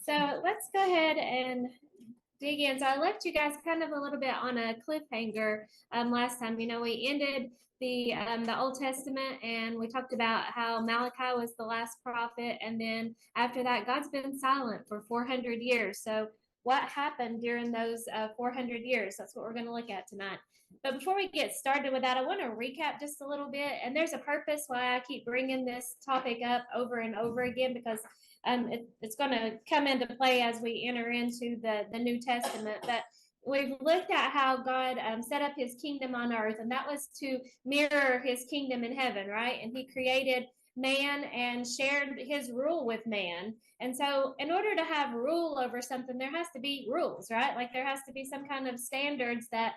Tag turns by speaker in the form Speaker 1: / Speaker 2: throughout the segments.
Speaker 1: So let's go ahead and dig in. So I left you guys kind of a little bit on a cliffhanger last time. We ended the Old Testament, and we talked about how Malachi was the last prophet, and then after that, God's been silent for 400 years. So what happened during those 400 years? That's what we're going to look at tonight. But before we get started with that, I want to recap just a little bit. And there's a purpose why I keep bringing this topic up over and over again, because it's going to come into play as we enter into the New Testament. But we've looked at how God set up his kingdom on earth, and that was to mirror his kingdom in heaven, right? And he created man and shared his rule with man. And so in order to have rule over something, there has to be rules, right? Like there has to be some kind of standards that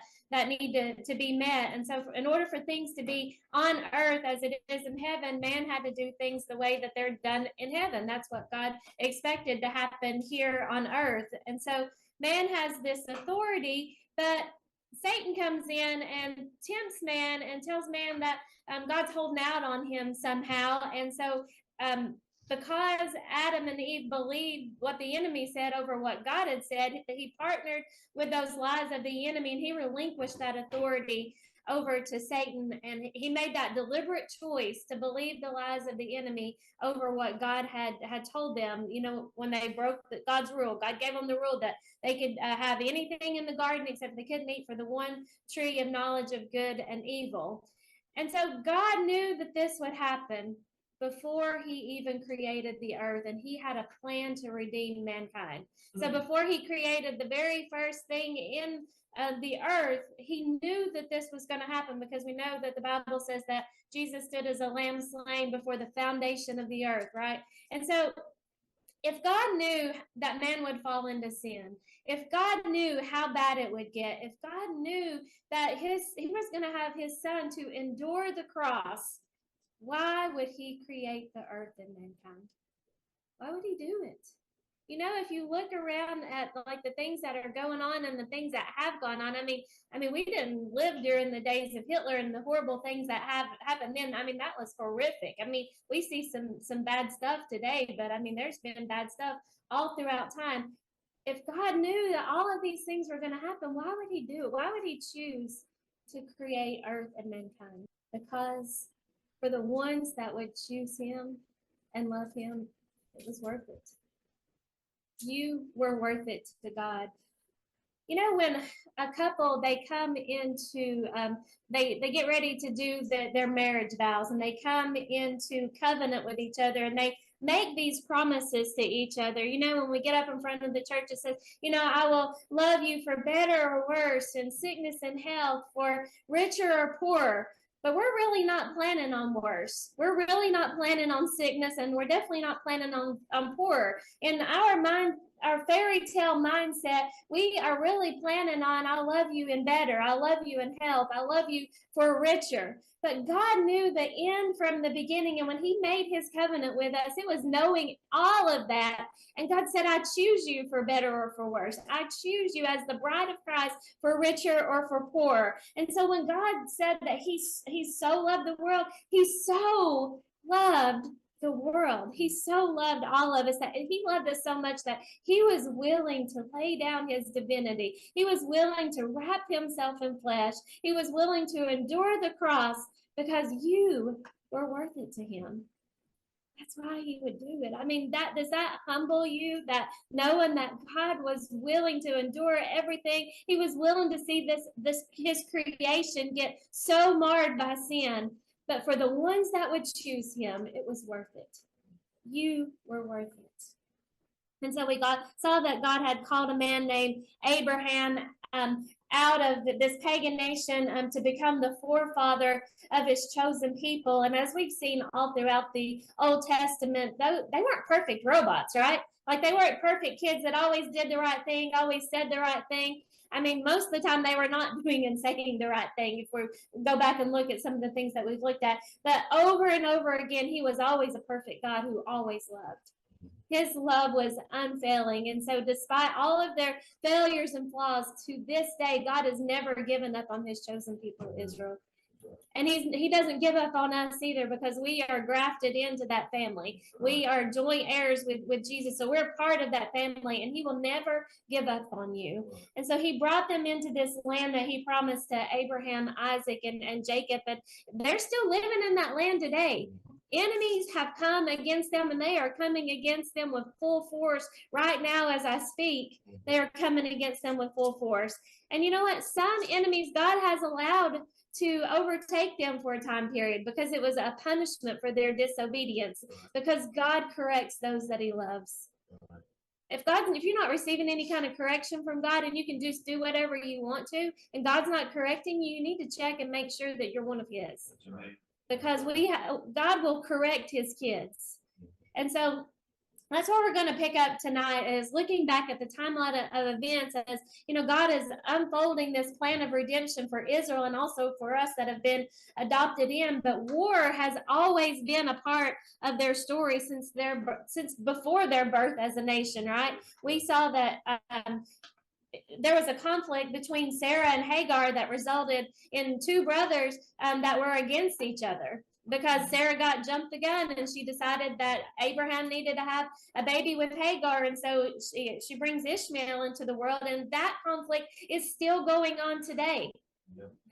Speaker 1: need to be met. And so in order for things to be on earth as it is in heaven, man had to do things the way that they're done in heaven. That's what God expected to happen here on earth. And so man has this authority, but Satan comes in and tempts man and tells man that God's holding out on him somehow. And so because Adam and Eve believed what the enemy said over what God had said, he partnered with those lies of the enemy, and he relinquished that authority over to Satan, and he made that deliberate choice to believe the lies of the enemy over what God had told them. When they broke God's rule, God gave them the rule that they could have anything in the garden except they couldn't eat for the one tree of knowledge of good and evil. And so God knew that this would happen before he even created the earth, and he had a plan to redeem mankind. So before he created the very first thing in the earth, he knew that this was going to happen, because we know that the Bible says that Jesus stood as a lamb slain before the foundation of the earth, right? And so if God knew that man would fall into sin, if God knew how bad it would get, if God knew that he was going to have his son to endure the cross, why would he create the earth and mankind? Why would he do it? If you look around at like the things that are going on and the things that have gone on, I mean, we didn't live during the days of Hitler and the horrible things that have happened then. That was horrific. We see some bad stuff today, but there's been bad stuff all throughout time. If God knew that all of these things were going to happen, why would he do it? Why would he choose to create earth and mankind? Because for the ones that would choose him and love him, it was worth it. You were worth it to God. When a couple, they come into, they get ready to do their marriage vows, and they come into covenant with each other, and they make these promises to each other. When we get up in front of the church, it says, I will love you for better or worse, in sickness and health, for richer or poorer. But we're really not planning on worse. We're really not planning on sickness, and we're definitely not planning on poorer. In our mind, our fairy tale mindset, we are really planning on, I love you in better, I love you in health, I love you for richer. But God knew the end from the beginning, and when he made his covenant with us, it was knowing all of that. And God said, I choose you for better or for worse. I choose you as the bride of Christ for richer or for poorer. And so when God said that he so loved the world, he so loved the world. He so loved all of us, that he loved us so much that he was willing to lay down his divinity. He was willing to wrap himself in flesh. He was willing to endure the cross because you were worth it to him. That's why he would do it. Does that humble you, that knowing that God was willing to endure everything? He was willing to see this his creation get so marred by sin. But for the ones that would choose him, it was worth it. You were worth it. And so we saw that God had called a man named Abraham out of this pagan nation to become the forefather of his chosen people. And as we've seen all throughout the Old Testament, they weren't perfect robots, right? Like they weren't perfect kids that always did the right thing, always said the right thing. Most of the time they were not doing and saying the right thing, if we go back and look at some of the things that we've looked at. But over and over again, he was always a perfect God who always loved. His love was unfailing. And so despite all of their failures and flaws, to this day, God has never given up on his chosen people, Israel. And he doesn't give up on us either, because we are grafted into that family. We are joint heirs with Jesus. So we're part of that family, and he will never give up on you. And so he brought them into this land that he promised to Abraham, Isaac, and Jacob. And they're still living in that land today. Enemies have come against them, and they are coming against them with full force right now as I speak. They are coming against them with full force. And you know what? Some enemies God has allowed to overtake them for a time period, because it was a punishment for their disobedience, because God corrects those that he loves. If you're not receiving any kind of correction from God, and you can just do whatever you want to, and God's not correcting you, you need to check and make sure that you're one of his. That's right. Because God will correct his kids. And so that's what we're going to pick up tonight, is looking back at the timeline of events, as God is unfolding this plan of redemption for Israel, and also for us that have been adopted in. But war has always been a part of their story since before their birth as a nation, right? We saw that there was a conflict between Sarah and Hagar that resulted in two brothers that were against each other, because Sarah got jumped the gun, and she decided that Abraham needed to have a baby with Hagar. And so she brings Ishmael into the world, and that conflict is still going on today.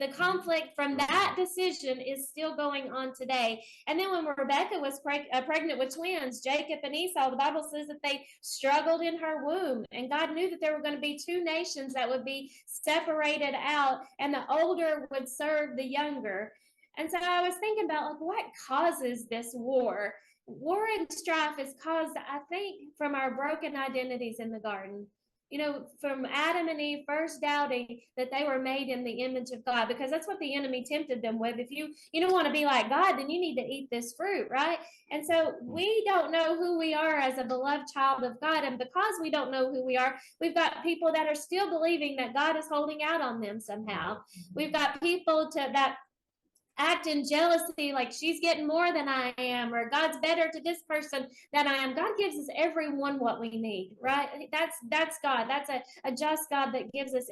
Speaker 1: The conflict from that decision is still going on today. And then when Rebecca was pregnant with twins, Jacob and Esau, the Bible says that they struggled in her womb. And God knew that there were going to be two nations that would be separated out, and the older would serve the younger. And so I was thinking about, what causes this war? War and strife is caused, I think, from our broken identities in the garden. From Adam and Eve first doubting that they were made in the image of God, because that's what the enemy tempted them with. If you don't want to be like God, then you need to eat this fruit, right? And so we don't know who we are as a beloved child of God. And because we don't know who we are, we've got people that are still believing that God is holding out on them somehow. We've got people that act in jealousy, like she's getting more than I am, or God's better to this person than I am. God gives us everyone what we need, right? That's God. That's a just God that gives us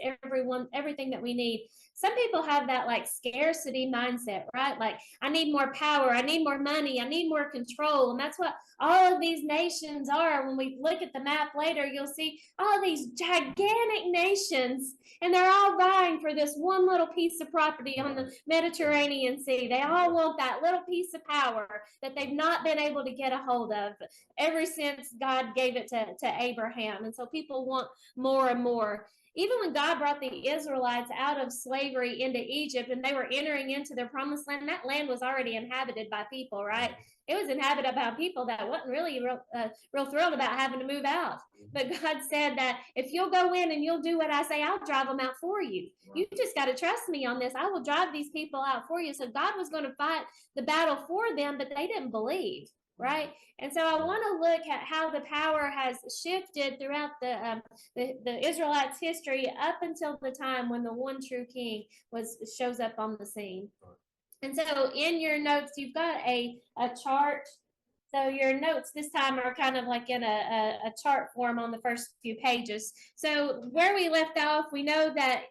Speaker 1: everything that we need. Some people have that like scarcity mindset, right? Like, I need more power, I need more money, I need more control. And that's what all of these nations are. When we look at the map later, you'll see all these gigantic nations, and they're all vying for this one little piece of property on the Mediterranean Sea. They all want that little piece of power that they've not been able to get a hold of ever since God gave it to Abraham. And so people want more and more. Even when God brought the Israelites out of slavery into Egypt, and they were entering into their promised land, that land was already inhabited by people, right? It was inhabited by people that wasn't really real thrilled about having to move out. But God said that if you'll go in and you'll do what I say, I'll drive them out for you. You just got to trust me on this. I will drive these people out for you. So God was going to fight the battle for them, but they didn't believe, right? And so I want to look at how the power has shifted throughout the Israelites' history up until the time when the one true king shows up on the scene. And so in your notes, you've got a chart. So your notes this time are kind of like in a chart form on the first few pages. So where we left off, we know that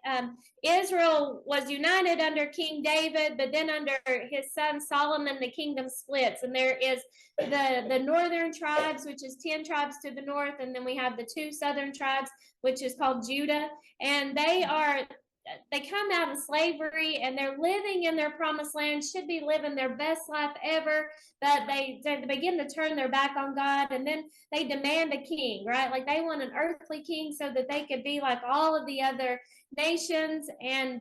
Speaker 1: Israel was united under King David, but then under his son Solomon, the kingdom splits. And there is the northern tribes, which is 10 tribes to the north, and then we have the 2 southern tribes, which is called Judah. And they come out of slavery, and they're living in their promised land, should be living their best life ever, but they begin to turn their back on God, and then they demand a king, right? Like, they want an earthly king so that they could be like all of the other nations. And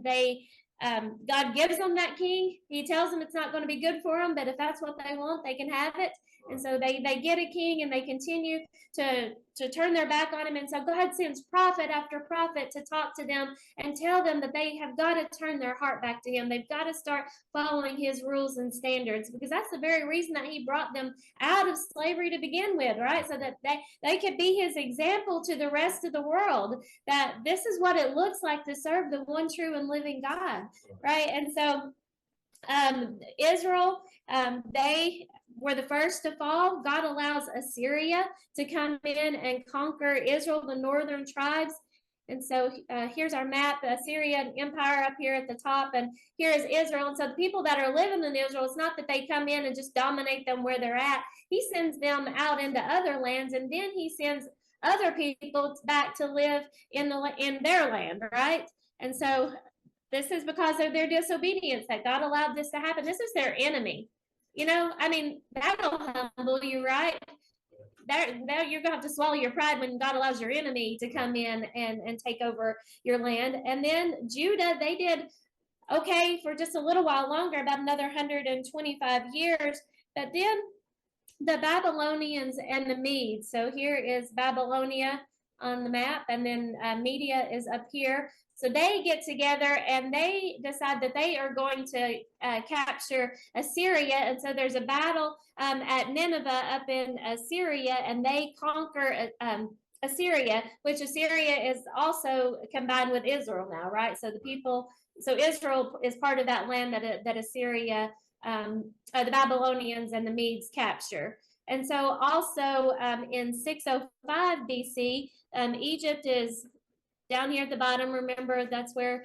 Speaker 1: God gives them that king. He tells them it's not going to be good for them, but if that's what they want, they can have it. And so they get a king, and they continue to turn their back on him. And so God sends prophet after prophet to talk to them and tell them that they have got to turn their heart back to him. They've got to start following his rules and standards, because that's the very reason that he brought them out of slavery to begin with, right? So that they could be his example to the rest of the world, that this is what it looks like to serve the one true and living God, right? And so Israel, they were the first to fall. God allows Assyria to come in and conquer Israel, the northern tribes. And so here's our map, the Assyrian Empire up here at the top, and here is Israel. And so the people that are living in Israel, it's not that they come in and just dominate them where they're at. He sends them out into other lands, and then he sends other people back to live in their land, right? And so this is because of their disobedience that God allowed this to happen. This is their enemy. You know, I mean, that'll humble you, right? There you're gonna have to swallow your pride when God allows your enemy to come in and take over your land. And then Judah, they did okay for just a little while longer, about another 125 years. But then the Babylonians and the Medes. So here is Babylonia on the map, and then Media is up here. So they get together and they decide that they are going to capture Assyria. And so there's a battle at Nineveh up in Assyria, and they conquer Assyria, which Assyria is also combined with Israel now, right? So the people, so Israel is part of that land that Assyria, the Babylonians and the Medes capture. And so also in 605 BC, Egypt is down here at the bottom. Remember, that's where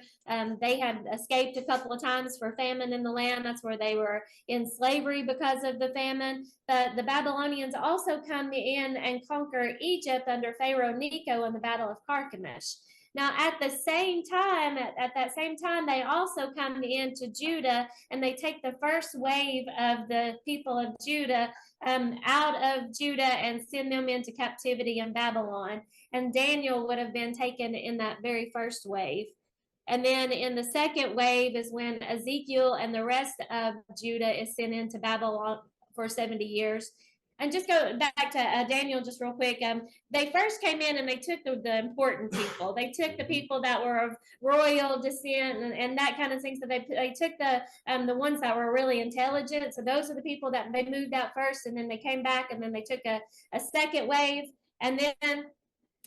Speaker 1: they had escaped a couple of times for famine in the land. That's where they were in slavery because of the famine. But the Babylonians also come in and conquer Egypt under Pharaoh Necho in the Battle of Carchemish. Now, at the same time, at that same time, they also come into Judah, and they take the first wave of the people of Judah out of Judah and send them into captivity in Babylon. And Daniel would have been taken in that very first wave. And then in the second wave is when Ezekiel and the rest of Judah is sent into Babylon for 70 years. And just go back to Daniel just real quick. They first came in and they took the important people. They took the people that were of royal descent and that kind of thing. So they took the ones that were really intelligent. So those are the people that they moved out first, and then they came back, and then they took a second wave. And then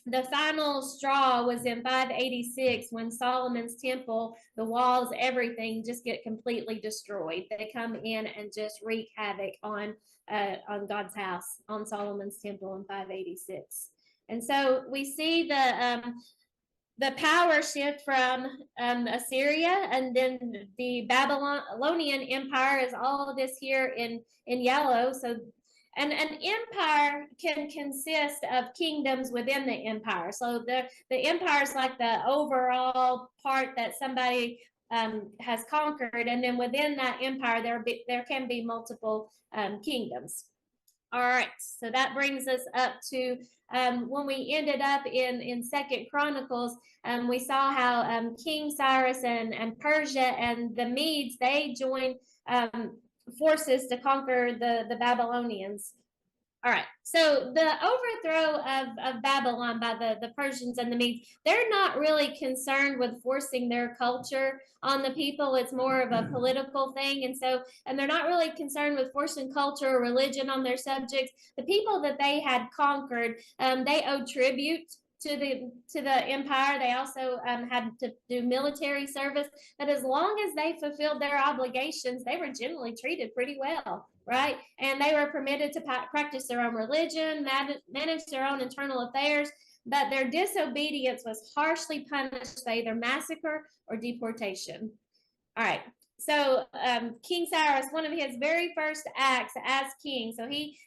Speaker 1: the final straw was in 586 when Solomon's temple, the walls, everything just get completely destroyed. They come in and just wreak havoc on God's house, on Solomon's temple in 586. And so we see the power shift from Assyria, and then the Babylonian Empire is all of this here in yellow. So and an empire can consist of kingdoms within the empire. So the empire is like the overall part that somebody has conquered, and then within that empire, there can be multiple kingdoms. All right, so that brings us up to when we ended up in Second Chronicles. We saw how King Cyrus and Persia and the Medes, they joined forces to conquer the Babylonians. All right, so the overthrow of Babylon by the Persians and the Medes, they're not really concerned with forcing their culture on the people. It's more of a political thing. And they're not really concerned with forcing culture or religion on their subjects. The people that they had conquered, they owed tribute to the empire. They also had to do military service, but as long as they fulfilled their obligations, they were generally treated pretty well, right? And they were permitted to practice their own religion, manage their own internal affairs, but their disobedience was harshly punished by either massacre or deportation. All right, so King Cyrus, one of his very first acts as king, so he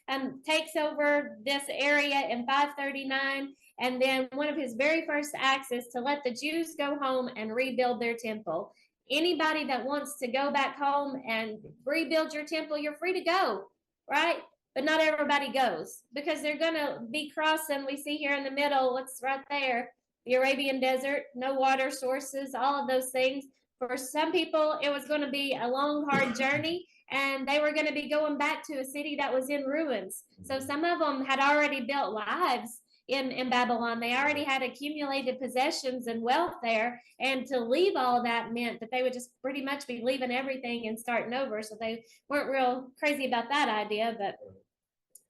Speaker 1: takes over this area in 539, and then one of his very first acts is to let the Jews go home and rebuild their temple. Anybody that wants to go back home and rebuild your temple, you're free to go, right? But not everybody goes, because they're going to be crossing. We see here in the middle, what's right there, the Arabian desert, no water sources, all of those things. For some people, it was going to be a long, hard journey, and they were going to be going back to a city that was in ruins. So some of them had already built lives in Babylon. They already had accumulated possessions and wealth there, and to leave all that meant that they would just pretty much be leaving everything and starting over. So they weren't real crazy about that idea, but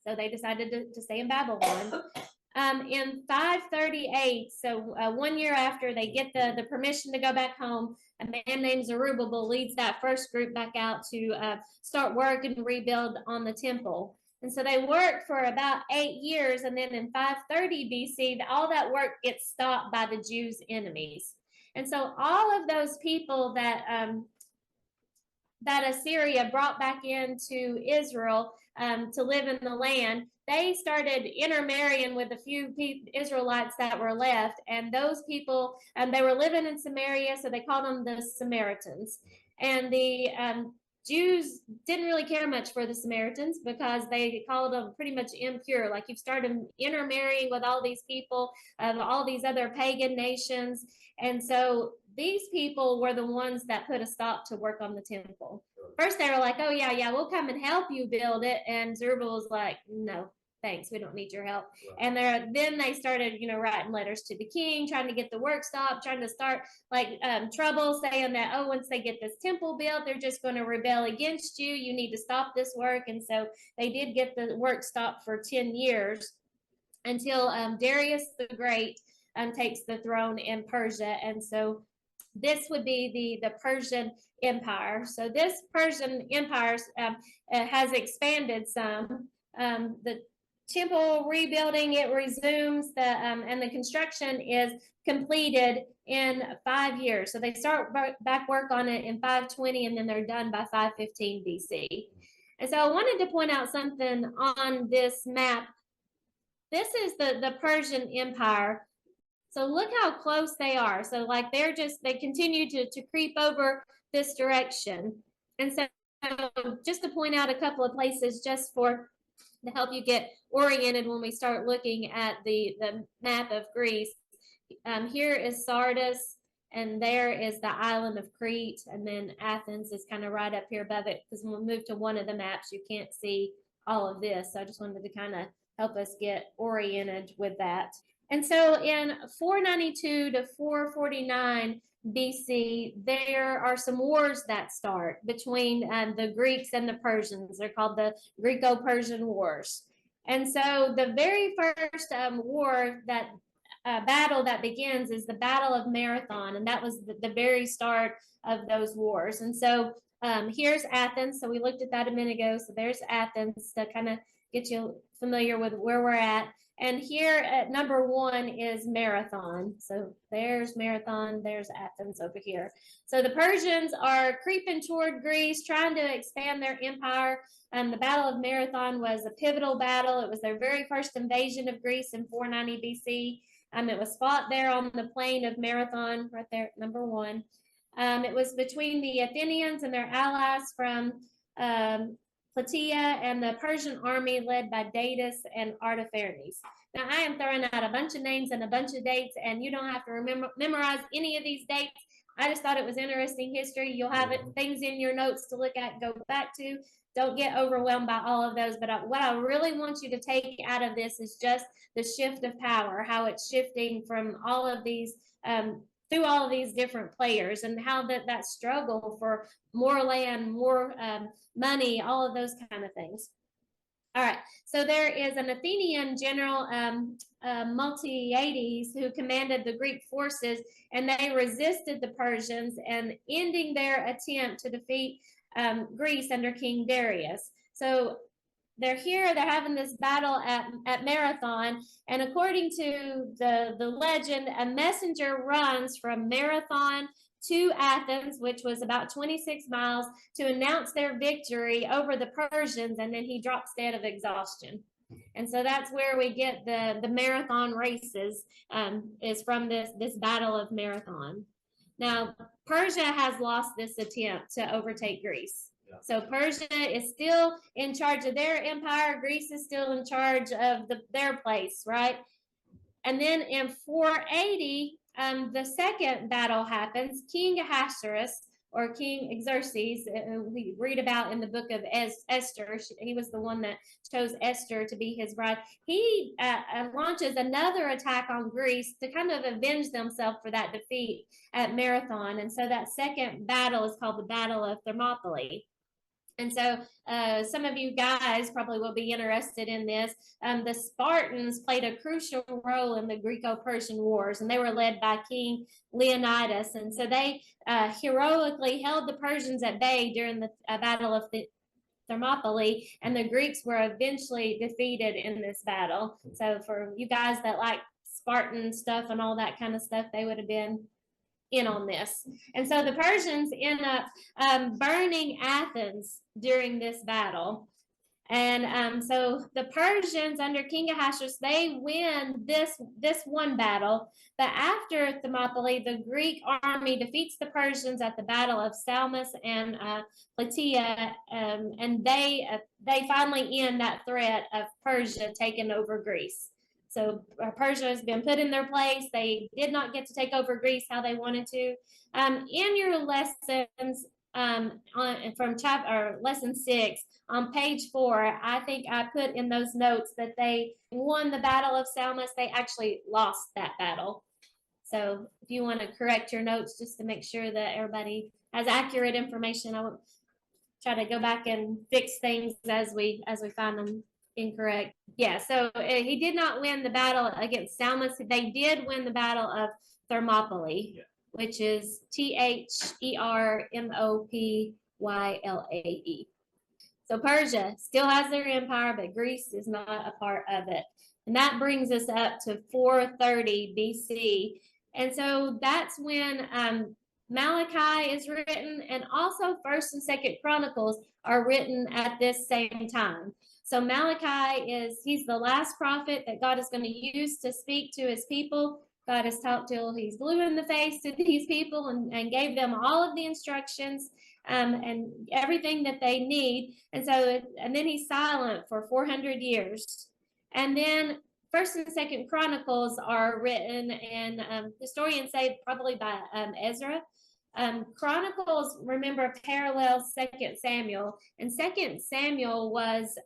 Speaker 1: so they decided to stay in Babylon. In 538, so 1 year after they get the permission to go back home, a man named Zerubbabel leads that first group back out to start work and rebuild on the temple. And so they worked for about 8 years, and then in 530 BC, all that work gets stopped by the Jews' enemies. And so all of those people that Assyria brought back into Israel to live in the land, they started intermarrying with a few Israelites that were left. And those people, they were living in Samaria, so they called them the Samaritans. And the Jews didn't really care much for the Samaritans because they called them pretty much impure. Like, you've started intermarrying with all these people of all these other pagan nations. And so these people were the ones that put a stop to work on the temple. First, they were like, oh, yeah, we'll come and help you build it. And Zerubbabel was like, no, thanks, we don't need your help. And then they started, writing letters to the king, trying to get the work stopped, trying to start trouble, saying that, oh, once they get this temple built, they're just going to rebel against you. You need to stop this work. And so they did get the work stopped for 10 years until Darius the Great takes the throne in Persia. And so this would be the Persian Empire. So this Persian Empire has expanded some. The temple rebuilding, it resumes, and the construction is completed in 5 years. So they start back work on it in 520, and then they're done by 515 BC. And so I wanted to point out something on this map. This is the Persian Empire. So look how close they are. So they continue to creep over this direction. And so just to point out a couple of places just to help you get oriented when we start looking at the map of Greece. Here is Sardis, and there is the island of Crete, and then Athens is kind of right up here above it, because when we move to one of the maps, you can't see all of this. So I just wanted to kind of help us get oriented with that. And so in 492 to 449 BC, there are some wars that start between the Greeks and the Persians. They're called the Greco-Persian Wars. And so the very first battle that begins is the Battle of Marathon, and that was the very start of those wars. And so here's Athens. So we looked at that a minute ago. So there's Athens to kind of get you familiar with where we're at. And here at number 1 is Marathon. So there's Marathon, there's Athens over here. So the Persians are creeping toward Greece, trying to expand their empire. The Battle of Marathon was a pivotal battle. It was their very first invasion of Greece in 490 BC. It was fought there on the plain of Marathon, right there, number 1. It was between the Athenians and their allies from Plataea and the Persian army led by Datis and Artaphernes. Now, I am throwing out a bunch of names and a bunch of dates, and you don't have to memorize any of these dates. I just thought it was interesting history. You'll have things in your notes to look at, go back to. Don't get overwhelmed by all of those. But what I really want you to take out of this is just the shift of power, how it's shifting from all of these through all of these different players, and how that struggle for more land, more money, all of those kind of things. All right, so there is an Athenian general, Miltiades, who commanded the Greek forces, and they resisted the Persians and ending their attempt to defeat Greece under King Darius. So they're having this battle at Marathon, and according to the legend, a messenger runs from Marathon to Athens, which was about 26 miles, to announce their victory over the Persians, and then he drops dead of exhaustion. And so that's where we get the marathon races, is from this Battle of Marathon. Now, Persia has lost this attempt to overtake Greece. So Persia is still in charge of their empire. Greece is still in charge of their place, right? And then in 480, the second battle happens. King Ahasuerus, or King Xerxes, we read about in the book of Esther. He was the one that chose Esther to be his bride. He launches another attack on Greece to kind of avenge themselves for that defeat at Marathon. And so that second battle is called the Battle of Thermopylae. And so some of you guys probably will be interested in this. The Spartans played a crucial role in the Greco-Persian Wars, and they were led by King Leonidas. And so they heroically held the Persians at bay during the Battle of Thermopylae, and the Greeks were eventually defeated in this battle. So for you guys that like Spartan stuff and all that kind of stuff, they would have been in on this. And so the Persians end up burning Athens during this battle. And so the Persians under King Ahasuerus, they win this one battle. But after Thermopylae, the Greek army defeats the Persians at the Battle of Salamis and Plataea, and they finally end that threat of Persia taking over Greece. So Persia has been put in their place. They did not get to take over Greece how they wanted to. In your lessons from lesson 6, on page 4, I think I put in those notes that they won the Battle of Salamis. They actually lost that battle. So if you want to correct your notes just to make sure that everybody has accurate information, I will try to go back and fix things as we find them incorrect. Yeah, so he did not win the battle against Salamis. They did win the Battle of Thermopylae, which is Thermopyae. So Persia still has their empire, but Greece is not a part of it. And that brings us up to 430 BC. And so that's when Malachi is written, and also 1st and 2nd Chronicles are written at this same time. So Malachi he's the last prophet that God is going to use to speak to his people. God has talked till he's blue in the face to these people and gave them all of the instructions and everything that they need. And then he's silent for 400 years. And then 1st and 2nd Chronicles are written, and historians say probably by Ezra. Chronicles, remember, parallels 2nd Samuel, and 2nd Samuel was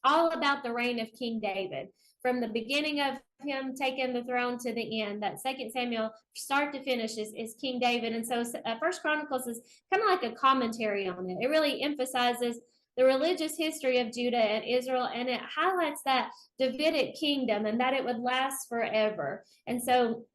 Speaker 1: all about the reign of King David, from the beginning of him taking the throne to the end. That 2nd Samuel, start to finish, is King David. And so 1st Chronicles is kind of like a commentary on it. It really emphasizes the religious history of Judah and Israel, and it highlights that Davidic kingdom and that it would last forever. And so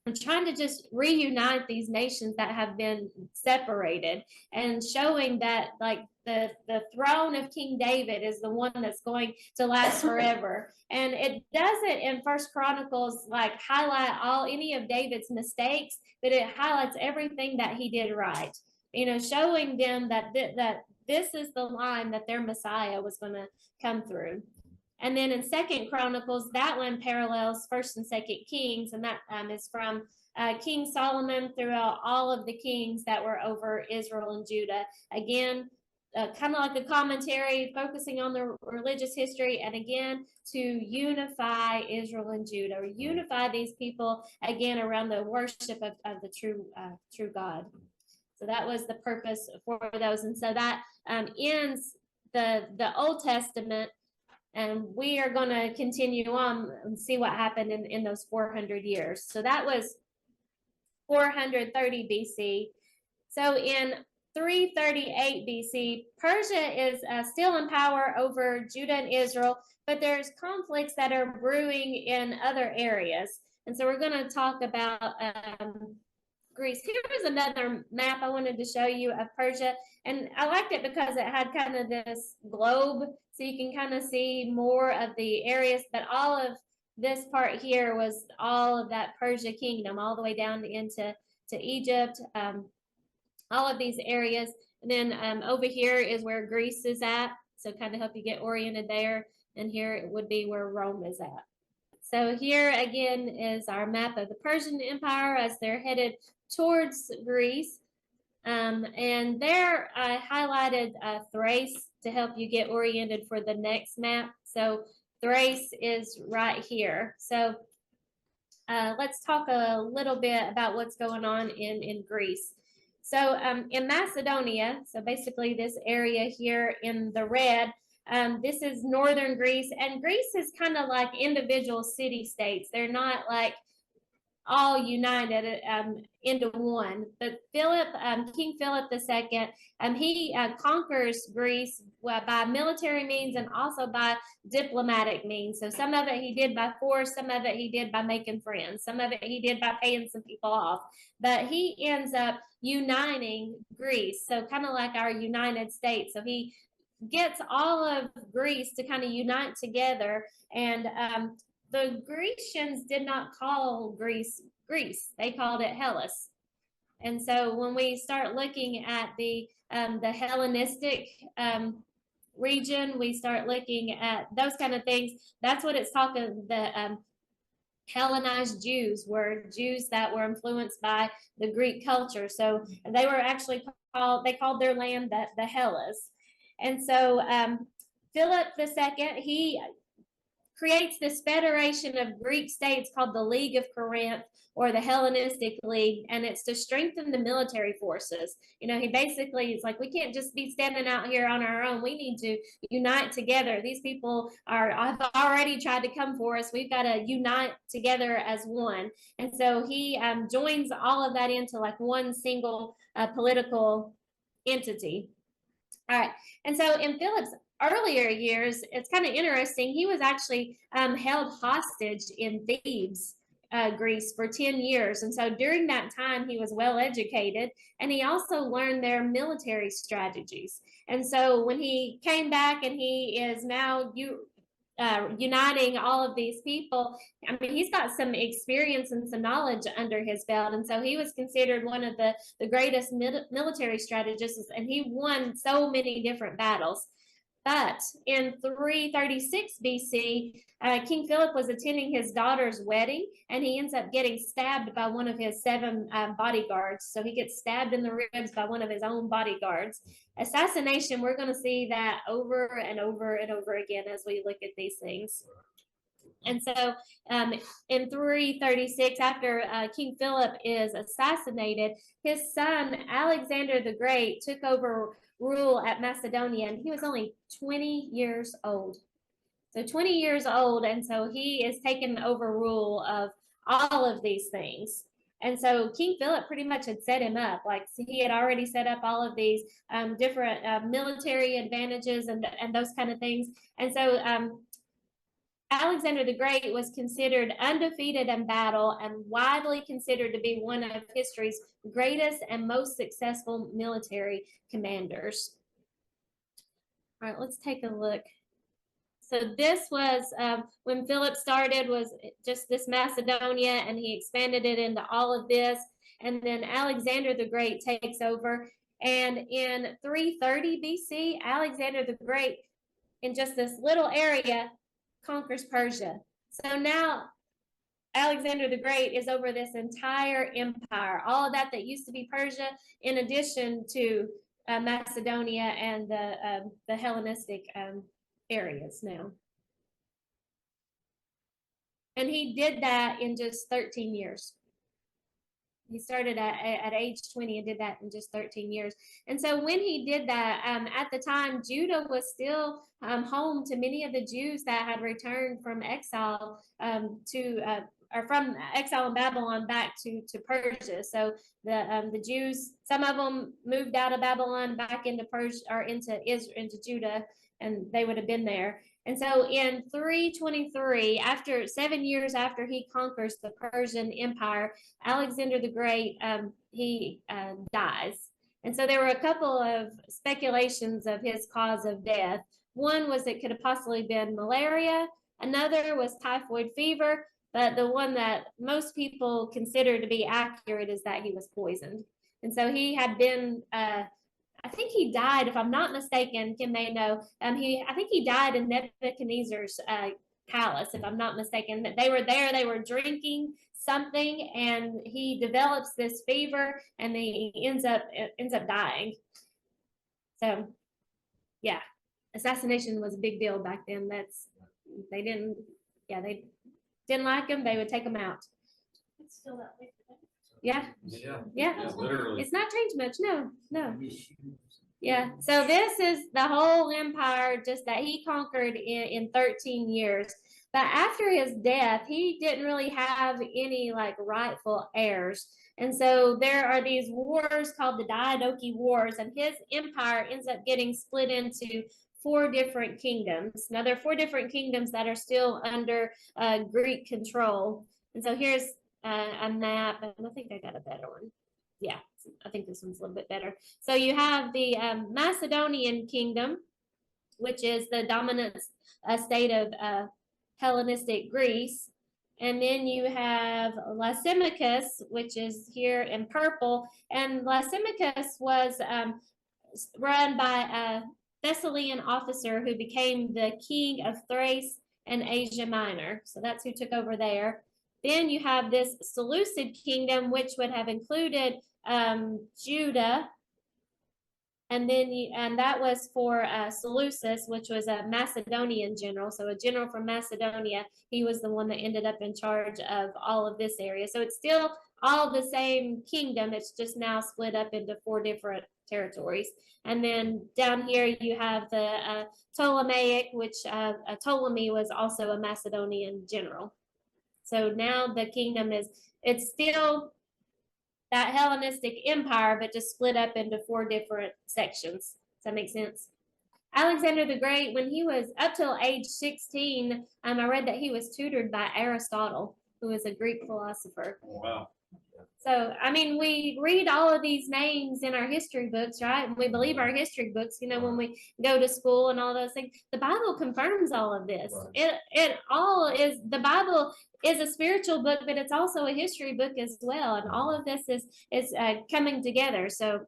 Speaker 1: I'm trying to just reunite these nations that have been separated, and showing that like the throne of King David is the one that's going to last forever. And it doesn't in 1st Chronicles like highlight any of David's mistakes, but it highlights everything that he did right. Showing them that this is the line that their Messiah was going to come through. And then in 2nd Chronicles, that one parallels 1st and 2nd Kings, and that is from King Solomon throughout all of the kings that were over Israel and Judah. Again, kind of like a commentary focusing on the religious history, and again to unify Israel and Judah, or unify these people again around the worship of the true God. So that was the purpose for those. And so that ends the Old Testament. And we are going to continue on and see what happened in those 400 years. So that was 430 BC. So in 338 BC, Persia is still in power over Judah and Israel, but there's conflicts that are brewing in other areas. And so we're going to talk about Greece. Here's another map I wanted to show you of Persia, and I liked it because it had kind of this globe, so you can kind of see more of the areas, but all of this part here was all of that Persia kingdom, all the way down into Egypt, all of these areas. And then over here is where Greece is at, so kind of help you get oriented there, and here it would be where Rome is at. So here again is our map of the Persian Empire as they're headed towards Greece. And there I highlighted Thrace to help you get oriented for the next map. So Thrace is right here. So let's talk a little bit about what's going on in Greece. So in Macedonia, so basically this area here in the red, this is northern Greece, and Greece is kind of like individual city-states. They're not like all united into one. But King Philip II, he conquers Greece by military means and also by diplomatic means. So some of it he did by force, some of it he did by making friends, some of it he did by paying some people off. But he ends up uniting Greece, so kind of like our United States. So he gets all of Greece to kind of unite together. And the Grecians did not call Greece Greece; they called it Hellas. And so when we start looking at the Hellenistic region, we start looking at those kind of things. That's what it's talking. The Hellenized Jews were Jews that were influenced by the Greek culture. So they were actually called. They called their land the Hellas. And so Philip II, he creates this federation of Greek states called the League of Corinth, or the Hellenistic League, and it's to strengthen the military forces. You know, he basically is like, we can't just be standing out here on our own. We need to unite together. These people have already tried to come for us. We've got to unite together as one. And so he joins all of that into like one single political entity. All right. And so in Philip's earlier years, it's kind of interesting. He was actually held hostage in Thebes, Greece, for 10 years. And so during that time, he was well educated, and he also learned their military strategies. And so when he came back and he is now uniting all of these people, I mean, he's got some experience and some knowledge under his belt. And so he was considered one of the greatest military strategists, and he won so many different battles. But in 336 BC, King Philip was attending his daughter's wedding, and he ends up getting stabbed by one of his 7 bodyguards. So he gets stabbed in the ribs by one of his own bodyguards. Assassination, we're going to see that over and over and over again as we look at these things. And so in 336, after King Philip is assassinated, his son Alexander the Great took over rule at Macedonia, and he was only 20 years old. So 20 years old, and so he is taking over rule of all of these things. And so King Philip pretty much had set him up. Like, so he had already set up all of these different military advantages and those kind of things. And so Alexander the Great was considered undefeated in battle and widely considered to be one of history's greatest and most successful military commanders. All right, let's take a look. So this was when Philip started, was just this Macedonia, and he expanded it into all of this. And then Alexander the Great takes over. And in 330 BC, Alexander the Great, in just this little area, conquers Persia. So now Alexander the Great is over this entire empire, all of that used to be Persia, in addition to Macedonia and the Hellenistic areas now. And he did that in just 13 years. He started at age 20 and did that in just 13 years. And so when he did that, at the time, Judah was still home to many of the Jews that had returned from exile or from exile in Babylon back to Persia. So the Jews, some of them moved out of Babylon back into Persia, or into Israel, into Judah, and they would have been there. And so in 323, after 7 years after he conquers the Persian Empire, Alexander the Great, he dies. And so there were a couple of speculations of his cause of death. One was it could have possibly been malaria. Another was typhoid fever. But the one that most people consider to be accurate is that he was poisoned. And so he had been I think he died, if I'm not mistaken. Kim may know. I think he died in Nebuchadnezzar's palace, if I'm not mistaken. That they were there, they were drinking something, and he develops this fever, and he ends up dying. So, yeah, assassination was a big deal back then. They didn't like him. They would take him out. It's still that way today. Yeah. Literally. It's not changed much. No. Yeah. So this is the whole empire just that he conquered in 13 years. But after his death, he didn't really have any like rightful heirs. And so there are these wars called the Diadochi Wars, and his empire ends up getting split into 4 different kingdoms. Now, there are 4 different kingdoms that are still under Greek control. And so here's a map, and I think I got a better one. Yeah, I think this one's a little bit better. So you have the Macedonian kingdom, which is the dominant state of Hellenistic Greece. And then you have Lysimachus, which is here in purple. And Lysimachus was run by a Thessalian officer who became the king of Thrace and Asia Minor. So that's who took over there. Then you have this Seleucid kingdom, which would have included Judah, and then and that was for Seleucus, which was a Macedonian general. So a general from Macedonia. He was the one that ended up in charge of all of this area. So it's still all the same kingdom. It's just now split up into 4 different territories. And then down here you have the Ptolemaic, which Ptolemy was also a Macedonian general. So now the kingdom it's still that Hellenistic empire, but just split up into 4 different sections. Does that make sense? Alexander the Great, when he was up till age 16, I read that he was tutored by Aristotle, who was a Greek philosopher.
Speaker 2: Wow.
Speaker 1: So, I mean, we read all of these names in our history books, right? And we believe our history books, when we go to school and all those things. The Bible confirms all of this. Right. It all is, the Bible is a spiritual book, but it's also a history book as well. And all of this is coming together. So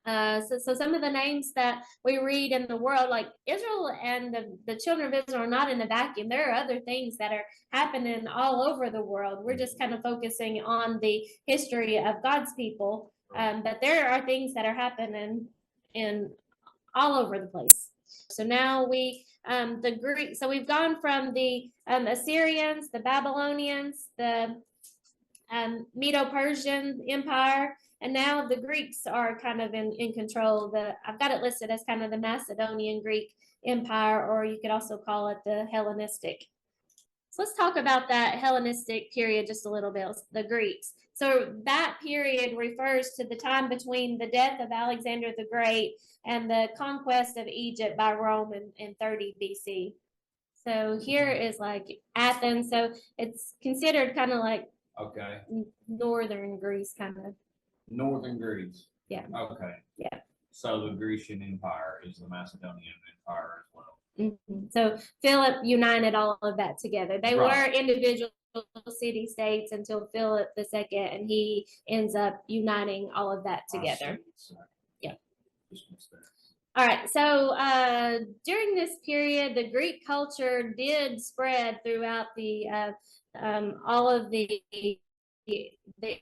Speaker 1: some of the names that we read in the world, like Israel and the children of Israel, are not in a vacuum. There are other things that are happening all over the world. We're just kind of focusing on the history of God's people, but there are things that are happening in all over the place. So now the Greek. So we've gone from the Assyrians, the Babylonians, the Medo-Persian Empire. And now the Greeks are kind of in control. I've got it listed as kind of the Macedonian Greek Empire, or you could also call it the Hellenistic. So let's talk about that Hellenistic period just a little bit, the Greeks. So that period refers to the time between the death of Alexander the Great and the conquest of Egypt by Rome in 30 BC. So here is like Athens. So it's considered kind of like northern Greece, kind of.
Speaker 2: Northern Greece.
Speaker 1: Yeah.
Speaker 2: Okay.
Speaker 1: Yeah.
Speaker 2: So the Grecian Empire is the Macedonian Empire as well.
Speaker 1: Mm-hmm. So Philip united all of that together. They were individual city-states until Philip II, and he ends up uniting all of that together. Yeah. All right. So during this period, the Greek culture did spread throughout the all of the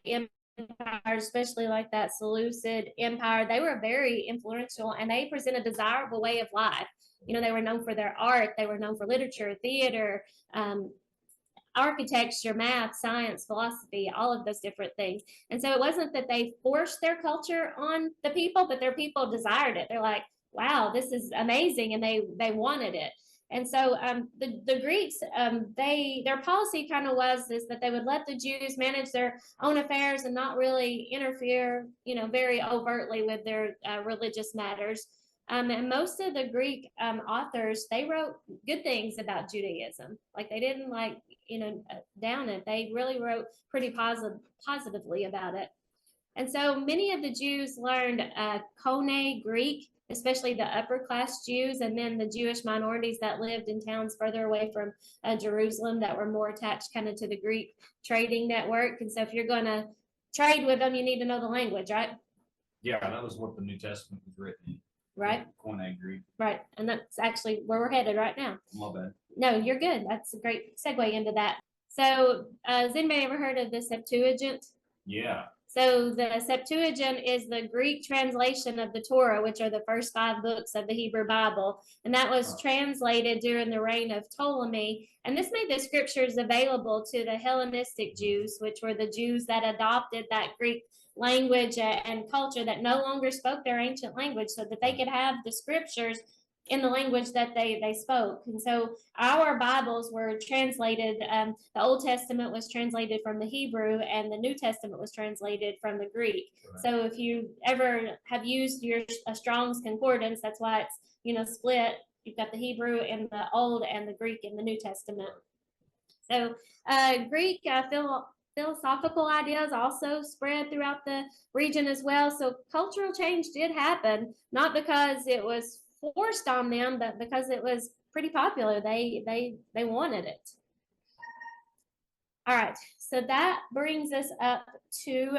Speaker 1: empires, especially like that Seleucid Empire. They were very influential, and they present a desirable way of life. They were known for their art. They were known for literature, theater, architecture, math, science, philosophy, all of those different things. And so it wasn't that they forced their culture on the people, but their people desired it. They're like, wow, this is amazing, and they wanted it. And so the Greeks, their policy kind of was this, that they would let the Jews manage their own affairs and not really interfere, very overtly with their religious matters. And most of the Greek authors, they wrote good things about Judaism. Like they didn't down it. They really wrote pretty positively about it. And so many of the Jews learned Koine Greek, especially the upper class Jews, and then the Jewish minorities that lived in towns further away from Jerusalem that were more attached kind of to the Greek trading network. And so if you're going to trade with them, you need to know the language, right?
Speaker 2: Yeah, that was what the New Testament was written in.
Speaker 1: Right.
Speaker 2: Koine Greek.
Speaker 1: Right. And that's actually where we're headed right now.
Speaker 2: My bad.
Speaker 1: No, you're good. That's a great segue into that. So has anybody ever heard of the Septuagint?
Speaker 2: Yeah.
Speaker 1: So the Septuagint is the Greek translation of the Torah, which are the first 5 books of the Hebrew Bible. And that was translated during the reign of Ptolemy. And this made the scriptures available to the Hellenistic Jews, which were the Jews that adopted that Greek language and culture that no longer spoke their ancient language, so that they could have the scriptures in the language that they spoke. And so our Bibles were translated, the Old Testament was translated from the Hebrew, and the New Testament was translated from the Greek. Right. So if you ever have used your Strong's Concordance, that's why it's split. You've got the Hebrew in the Old and the Greek in the New Testament. So Greek philosophical ideas also spread throughout the region as well. So cultural change did happen, not because it was forced on them, but because it was pretty popular, they wanted it. All right, so that brings us up to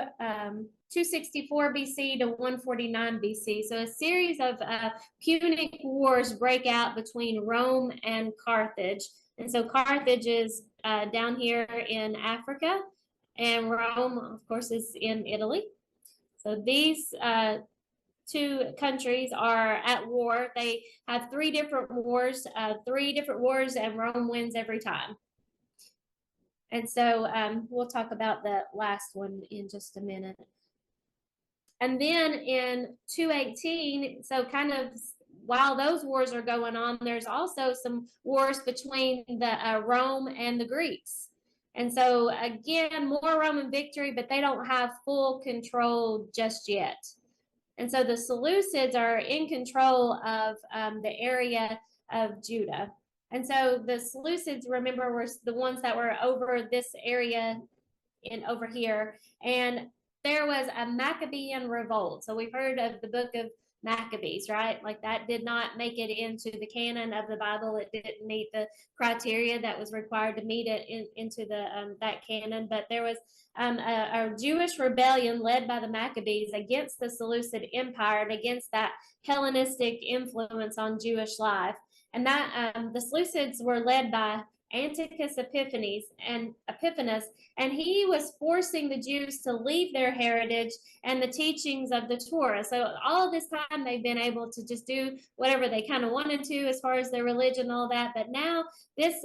Speaker 1: 264 BC to 149 BC. So a series of Punic wars break out between Rome and Carthage. And so Carthage is down here in Africa, and Rome, of course, is in Italy. So these two countries are at war. They have three different wars, and Rome wins every time. And so we'll talk about the last one in just a minute. And then in 218, so kind of while those wars are going on, there's also some wars between the Rome and the Greeks. And so again, more Roman victory, but they don't have full control just yet. And so the Seleucids are in control of the area of Judah. And so the Seleucids, remember, were the ones that were over this area in over here. And there was a Maccabean revolt. So we've heard of the book of Maccabees, right? Like that did not make it into the canon of the Bible. It didn't meet the criteria that was required to meet it into the that canon. But there was a Jewish rebellion led by the Maccabees against the Seleucid Empire and against that Hellenistic influence on Jewish life. And that the Seleucids were led by Antiochus Epiphanes, and he was forcing the Jews to leave their heritage and the teachings of the Torah. So all this time they've been able to just do whatever they kind of wanted to as far as their religion and all that. But now this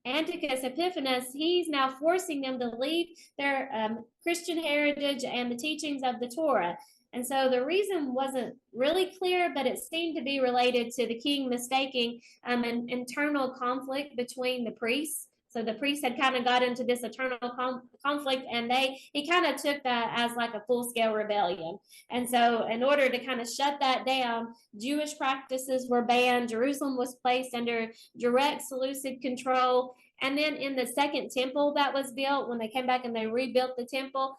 Speaker 1: Antiochus Epiphanes, he's now forcing them to leave their Christian heritage and the teachings of the Torah. And so the reason wasn't really clear, but it seemed to be related to the king mistaking an internal conflict between the priests. So the priests had kind of got into this internal conflict, and he kind of took that as like a full-scale rebellion. And so in order to kind of shut that down, Jewish practices were banned. Jerusalem was placed under direct Seleucid control. And then in the second temple that was built, when they came back and they rebuilt the temple,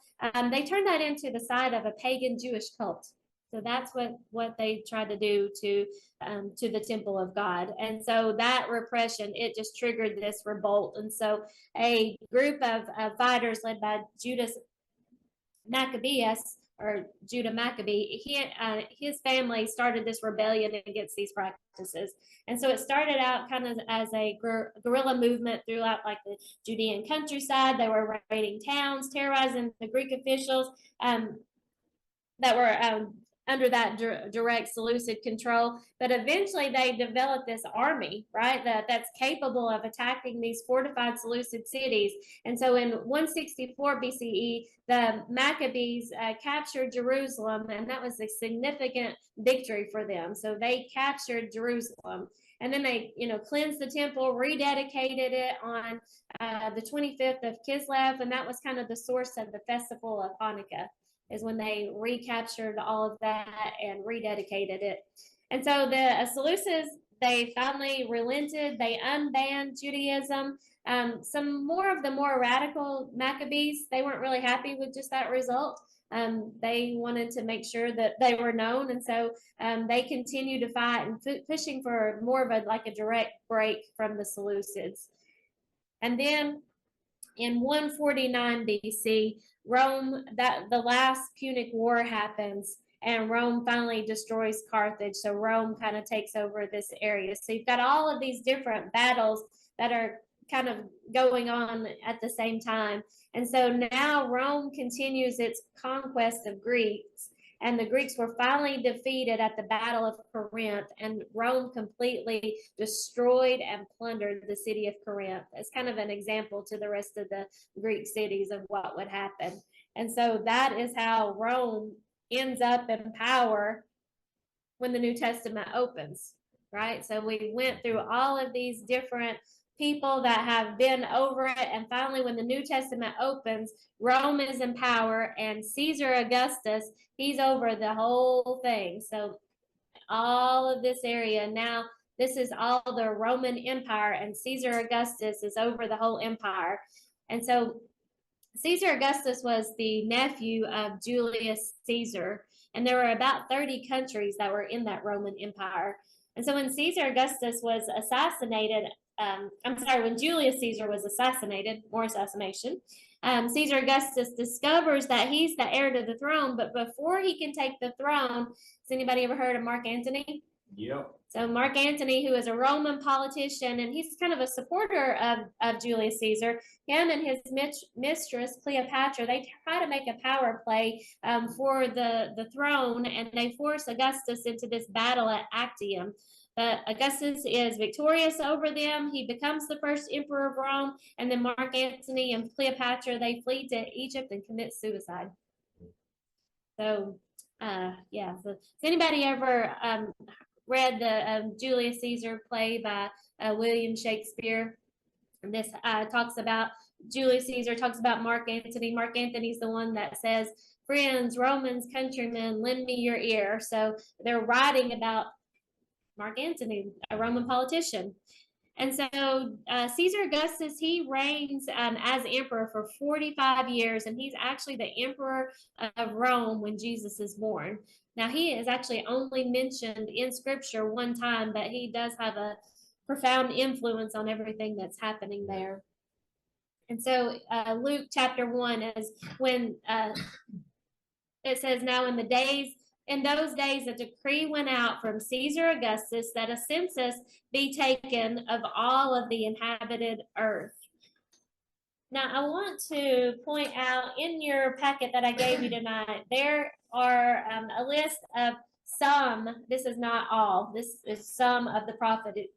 Speaker 1: they turned that into the site of a pagan Jewish cult. So that's what they tried to do to the temple of God. And so that repression, it just triggered this revolt. And so a group of fighters led by Judas Maccabeus, or Judah Maccabee, his family started this rebellion against these practices. And so it started out kind of as a guerrilla movement throughout like the Judean countryside. They were raiding towns, terrorizing the Greek officials that were under that direct Seleucid control. But eventually they developed this army, right, that's capable of attacking these fortified Seleucid cities. And so in 164 BCE, the Maccabees captured Jerusalem, and that was a significant victory for them. So they captured Jerusalem. And then they, cleansed the temple, rededicated it on the 25th of Kislev, and that was kind of the source of the festival of Hanukkah, is when they recaptured all of that and rededicated it. And so the Seleucids, they finally relented. They unbanned Judaism. Some more of the more radical Maccabees, they weren't really happy with just that result. They wanted to make sure that they were known. And so they continued to fight and pushing for more of a direct break from the Seleucids. And then in 149 BC, Rome, the last Punic War happens, and Rome finally destroys Carthage. So Rome kind of takes over this area. So you've got all of these different battles that are kind of going on at the same time. And so now Rome continues its conquest of Greeks, and the Greeks were finally defeated at the Battle of Corinth, and Rome completely destroyed and plundered the city of Corinth. It's kind of an example to the rest of the Greek cities of what would happen. And so that is how Rome ends up in power when the New Testament opens, right? So we went through all of these different people that have been over it, and finally when the New Testament opens, Rome is in power, and Caesar Augustus, he's over the whole thing. So all of this area now, this is all the Roman Empire, and Caesar Augustus is over the whole empire. And so Caesar Augustus was the nephew of Julius Caesar, And there were about 30 countries that were in that Roman Empire. And so when Caesar Augustus was assassinated, when Julius Caesar was assassinated, more assassination, Caesar Augustus discovers that he's the heir to the throne, but before he can take the throne, has anybody ever heard of Mark Antony?
Speaker 2: Yep.
Speaker 1: So Mark Antony, who is a Roman politician, and he's kind of a supporter of Julius Caesar, him and his mistress Cleopatra, they try to make a power play for the throne, and they force Augustus into this battle at Actium. But Augustus is victorious over them. He becomes the first emperor of Rome, and then Mark Antony and Cleopatra, they flee to Egypt and commit suicide. So, yeah. So, has anybody ever read the Julius Caesar play by William Shakespeare? And this talks about Julius Caesar, talks about Mark Antony. Mark Antony's the one that says, "Friends, Romans, countrymen, lend me your ear." So they're writing about Mark Antony, a Roman politician. And so Caesar Augustus, he reigns as emperor for 45 years, and he's actually the emperor of Rome when Jesus is born. Now, he is actually only mentioned in scripture one time, but he does have a profound influence on everything that's happening there. And so Luke chapter 1 is when it says, "Now in those days, a decree went out from Caesar Augustus that a census be taken of all of the inhabited earth." Now, I want to point out in your packet that I gave you tonight, there are a list of some, this is not all, this is some of the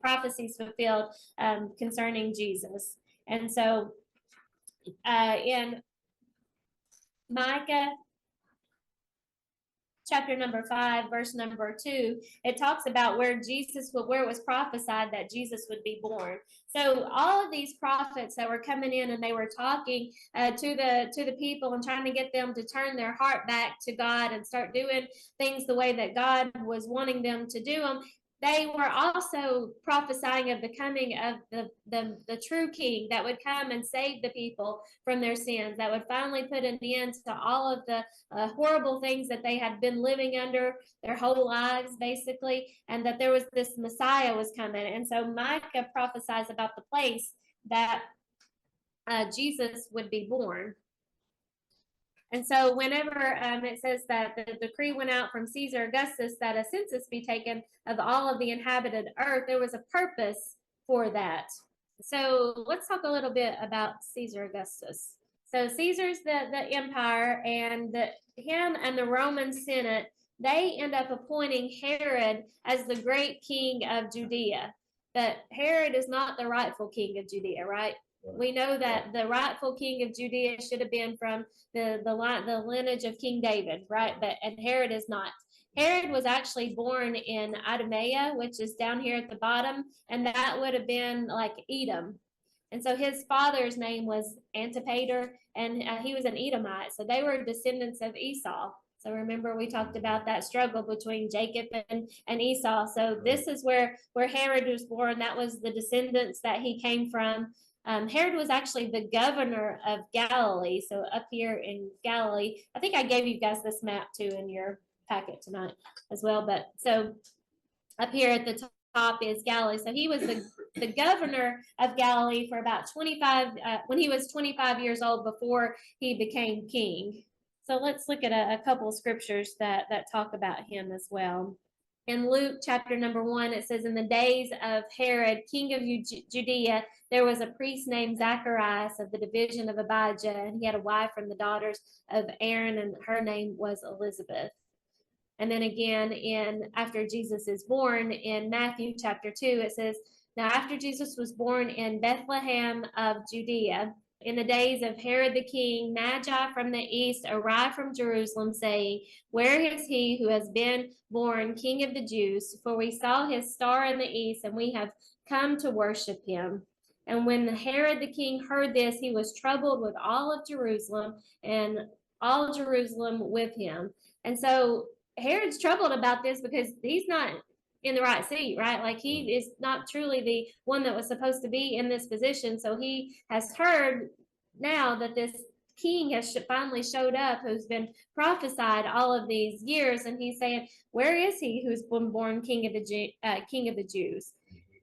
Speaker 1: prophecies fulfilled concerning Jesus. And so in Micah chapter number 5, verse number 2, it talks about where it was prophesied that Jesus would be born. So all of these prophets that were coming in and they were talking to the people and trying to get them to turn their heart back to God and start doing things the way that God was wanting them to do them. They were also prophesying of the coming of the true king that would come and save the people from their sins, that would finally put an end to all of the horrible things that they had been living under their whole lives, basically, and that there was this Messiah was coming. And so Micah prophesies about the place that Jesus would be born. And so whenever it says that the decree went out from Caesar Augustus that a census be taken of all of the inhabited earth, there was a purpose for that. So let's talk a little bit about Caesar Augustus. So Caesar's the empire, and him and the Roman Senate, they end up appointing Herod as the great king of Judea. But Herod is not the rightful king of Judea, right? We know that the rightful king of Judea should have been from the lineage of King David, right? And Herod is not. Herod was actually born in Idumea, which is down here at the bottom, and that would have been like Edom. And so his father's name was Antipater, and he was an Edomite. So they were descendants of Esau. So remember, we talked about that struggle between Jacob and Esau. So this is where Herod was born. That was the descendants that he came from. Herod was actually the governor of Galilee. So up here in Galilee, I think I gave you guys this map too in your packet tonight as well. But so up here at the top is Galilee. So he was the governor of Galilee for about 25, when he was 25 years old before he became king. So let's look at a couple of scriptures that talk about him as well. In Luke chapter number 1, it says, "In the days of Herod, king of Judea, there was a priest named Zacharias of the division of Abijah, and he had a wife from the daughters of Aaron, and her name was Elizabeth." And then again, after Jesus is born, in Matthew chapter 2, it says, "Now after Jesus was born in Bethlehem of Judea, in the days of Herod the king, Magi from the east arrived from Jerusalem, saying, 'Where is he who has been born King of the Jews? For we saw his star in the east, and we have come to worship him.' And when Herod the king heard this, he was troubled with all of Jerusalem, and all Jerusalem with him." And so Herod's troubled about this because he's not in the right seat, right? Like he is not truly the one that was supposed to be in this position. So he has heard now that this king has finally showed up, who's been prophesied all of these years, and he's saying, "Where is he who's been born King of the Jews?"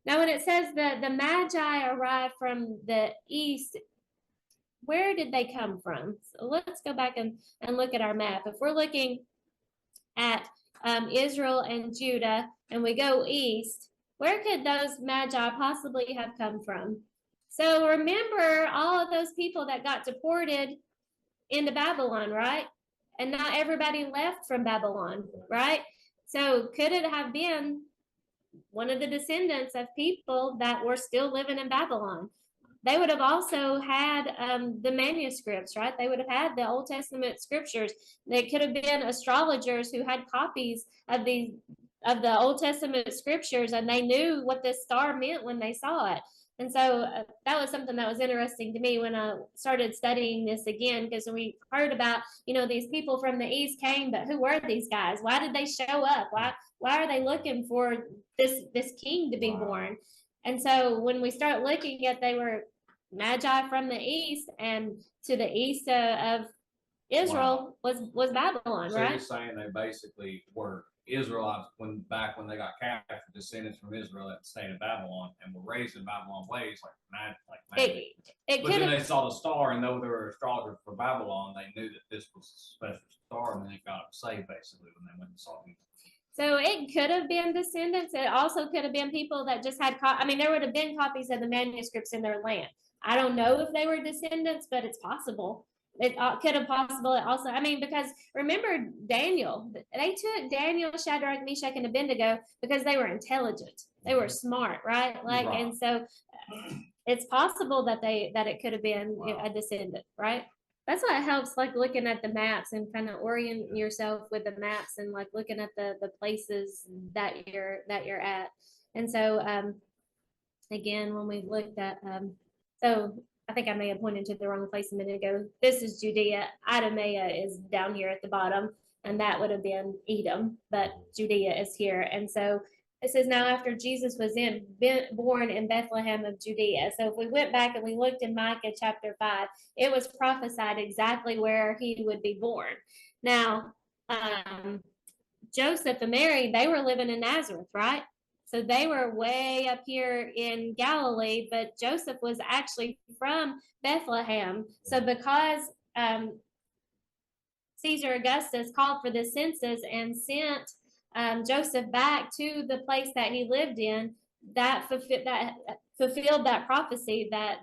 Speaker 1: Now, when it says that the Magi arrived from the east, where did they come from? So let's go back and look at our map. If we're looking at Israel and Judah, and we go east, where could those Magi possibly have come from? So remember all of those people that got deported into Babylon, right? And not everybody left from Babylon, right? So could it have been one of the descendants of people that were still living in Babylon? They would have also had the manuscripts, right? They would have had the Old Testament scriptures. They could have been astrologers who had copies of the Old Testament scriptures, and they knew what this star meant when they saw it. And so that was something that was interesting to me when I started studying this again, because we heard about, these people from the east came, but who were these guys? Why did they show up? Why are they looking for this king to be born? And so when we start looking at, they were Magi from the east, and to the east of Israel was Babylon,
Speaker 2: So
Speaker 1: right?
Speaker 2: you're saying they basically were Israelites when they got captured, descendants from Israel that stayed in Babylon and were raised in Babylon ways like magic.
Speaker 1: It
Speaker 2: But then
Speaker 1: could
Speaker 2: they saw the star, and though they were astrologers for Babylon, they knew that this was a special star, and then they got them saved basically when they went and saw Jesus.
Speaker 1: So it could have been descendants. It also could have been people that just had, there would have been copies of the manuscripts in their land. I don't know if they were descendants, but it's possible. It could have possible. Also, because remember Daniel, they took Daniel, Shadrach, Meshach, and Abednego because they were intelligent. They were smart, right? And so it's possible that it could have been a descendant, right? That's why it helps, looking at the maps and kind of orient yourself with the maps, and looking at the places that you're at. And so again, when we looked at so I think I may have pointed to the wrong place a minute ago. This is Judea. Idumea is down here at the bottom, and that would have been Edom, but Judea is here. And so it says, now after Jesus was born in Bethlehem of Judea. So if we went back and we looked in Micah chapter 5, it was prophesied exactly where he would be born. Now, Joseph and Mary, they were living in Nazareth, right? So they were way up here in Galilee, but Joseph was actually from Bethlehem. So because Caesar Augustus called for the census and sent Joseph back to the place that he lived in, that fulfilled that prophecy that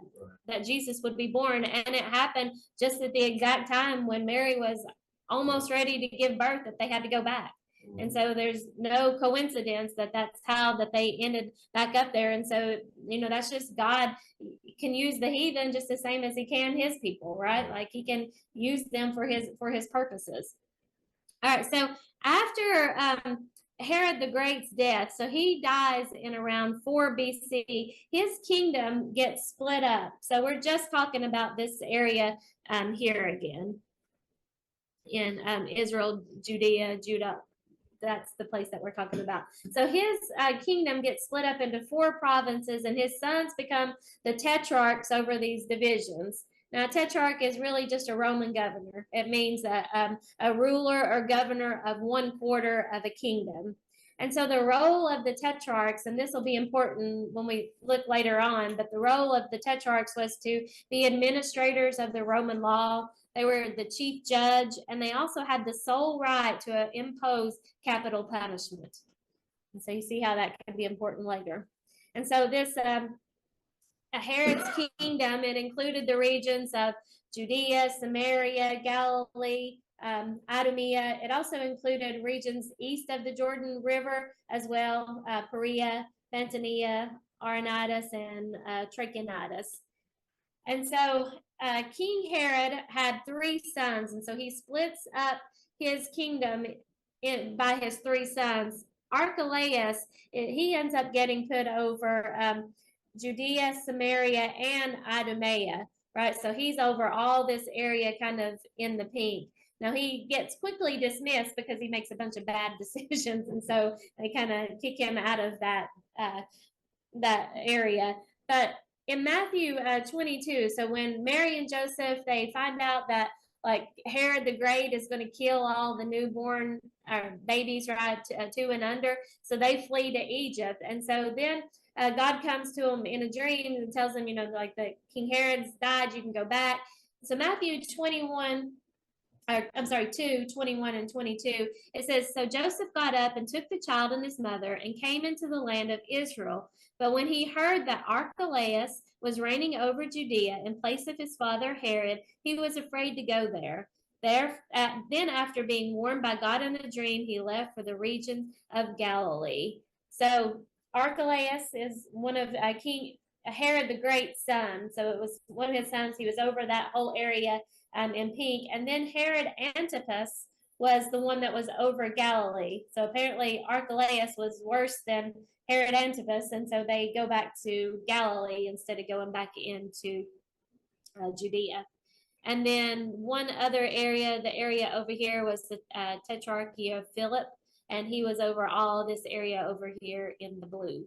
Speaker 1: Jesus would be born. And it happened just at the exact time when Mary was almost ready to give birth, that they had to go back. And so there's no coincidence that that's how that they ended back up there. And so, that's just God can use the heathen just the same as he can his people, right? He can use them for his purposes. All right. So after Herod the Great's death, so he dies in around 4 BC, his kingdom gets split up. So we're just talking about this area here again in Israel, Judea, Judah. That's the place that we're talking about. So his kingdom gets split up into 4 provinces, and his sons become the tetrarchs over these divisions. Now, a tetrarch is really just a Roman governor. It means a ruler or governor of 1/4 of a kingdom. And so the role of the tetrarchs, and this will be important when we look later on, but the role of the tetrarchs was to be administrators of the Roman law. They were the chief judge, and they also had the sole right to impose capital punishment. And so you see how that can be important later. And so this Herod's kingdom, it included the regions of Judea, Samaria, Galilee, Idumea. It also included regions east of the Jordan River as well, Perea, Pamphylia, Arenatus, and Trachonitis. And so King Herod had 3 sons, and so he splits up his kingdom by his 3 sons. Archelaus, he ends up getting put over Judea, Samaria, and Idumea, right? So he's over all this area kind of in the pink. Now he gets quickly dismissed because he makes a bunch of bad decisions, and so they kind of kick him out of that area. But in Matthew 22, so when Mary and Joseph, they find out that like Herod the Great is going to kill all the newborn babies, right, 2 and under. So they flee to Egypt. And so then God comes to them in a dream and tells them, like the King Herod's died, you can go back. So Matthew 21, I'm sorry, 2:21 and 22, it says, So Joseph got up and took the child and his mother and came into the land of Israel. But when he heard that Archelaus was reigning over Judea in place of his father Herod, he was afraid to go there. Then, after being warned by God in a dream, he left for the region of Galilee. So Archelaus is one of King Herod the Great's son. So it was one of his sons. He was over that whole area in pink. And then Herod Antipas was the one that was over Galilee. So apparently Archelaus was worse than Herod Antipas, and so they go back to Galilee instead of going back into Judea. And then one other area, the area over here was the Tetrarchy of Philip, and he was over all this area over here in the blue.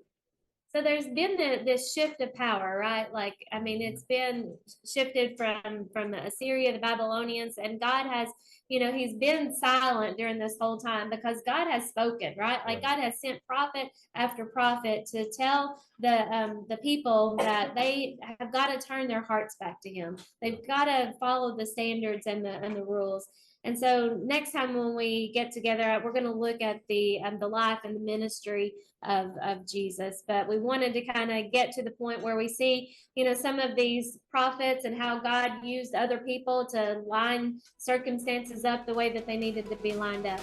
Speaker 1: So there's been this shift of power, right? Like, I mean, it's been shifted from the Assyria, the Babylonians, and God has, he's been silent during this whole time because God has spoken, right? Like God has sent prophet after prophet to tell the people that they have got to turn their hearts back to Him. They've got to follow the standards and the rules. And so next time when we get together, we're going to look at the life and the ministry of Jesus. But we wanted to kind of get to the point where we see, some of these prophets and how God used other people to line circumstances up the way that they needed to be lined up.